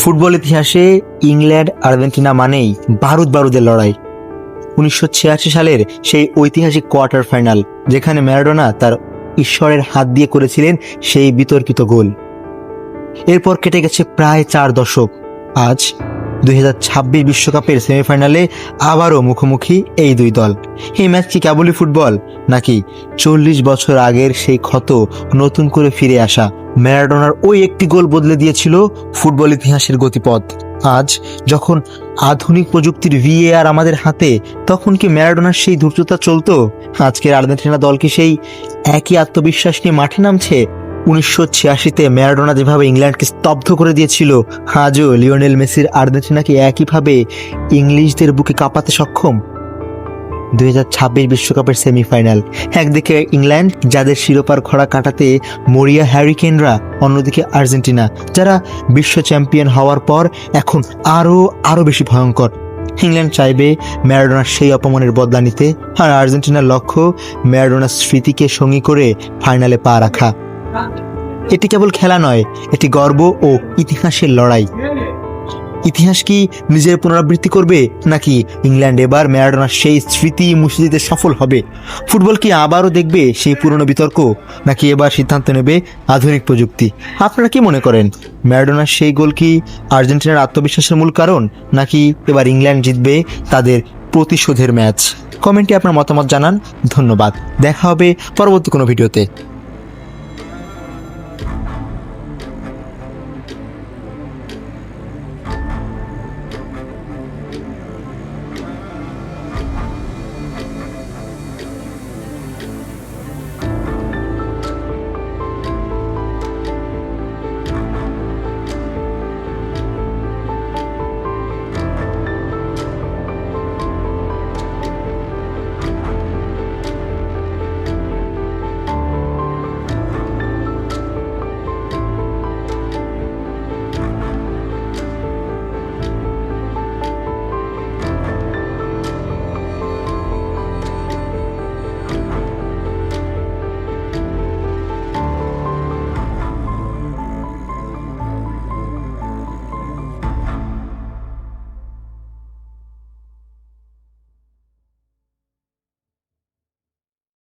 Football ইতিহাসে England Argentina মানেই বারুদের লড়াই। 1986 সালের সেই ঐতিহাসিক কোয়ার্টার ফাইনাল, যেখানে ম্যারাডোনা তার ঈশ্বরের হাত দিয়ে করেছিলেন সেই বিতর্কিত গোল। এরপর কেটে গেছে প্রায় 4 দশক। আজ 2026 বিশ্বকাপের সেমিফাইনালে আবারও মুখোমুখি এই দুই দল। এই ম্যাচ কি কেবলই ফুটবল, নাকি 40 বছর আগের সেই ক্ষত নতুন করে ফিরে আসা? ম্যারাডোনার ওই একটি গোল বদলে দিয়েছিল ফুটবল ইতিহাসের গতিপথ। আজ যখন আধুনিক প্রযুক্তির VAR আমাদের হাতে, তখন কি ম্যারাডোনার সেই দ্রুততা চলতো? আজকের আর্জেন্টিনা দল কি সেই একই আত্মবিশ্বাস নিয়ে মাঠে নামছে? 1986-তে ম্যারাডোনা যেভাবে ইংল্যান্ডকে স্তব্ধ করে দিয়েছিল, আজও লিওনেল মেসির আর্জেন্টিনাকে একইভাবে ইংলিশদের বুকে কাঁপাতে সক্ষম। 2026 বিশ্বকাপের সেমিফাইনাল, একদিকে ইংল্যান্ড যাদের শিরোপার খরা কাটাতে মরিয়া হ্যারিকেনরা, অন্যদিকে আর্জেন্টিনা যারা বিশ্ব চ্যাম্পিয়ন হওয়ার পর এখন আরও বেশি ভয়ঙ্কর। ইংল্যান্ড চাইবে ম্যারাডোনার সেই অপমানের বদলা নিতে, আর আর্জেন্টিনার লক্ষ্য ম্যারাডোনার স্মৃতিকে সঙ্গী করে ফাইনালে পা রাখা। এটি কেবল খেলা নয়, এটি গর্ব ও ইতিহাসের লড়াই। ইতিহাস কি নিজের পুনরাবৃত্তি করবে, নাকি ইংল্যান্ড এবার ম্যারাডোনার সেই স্মৃতি মুছে দিতে সফল হবে? ফুটবল কি আবারও দেখবে সেই পুরনো বিতর্ক, নাকি এবার সিদ্ধান্ত নেবে আধুনিক প্রযুক্তি? আপনারা কি মনে করেন, ম্যারাডোনার সেই গোল কি আর্জেন্টিনার আত্মবিশ্বাসের মূল কারণ, নাকি এবার ইংল্যান্ড জিতবে তাদের প্রতিশোধের ম্যাচ? কমেন্টে আপনার মতামত জানান। ধন্যবাদ। দেখা হবে পরবর্তী কোনো ভিডিওতে।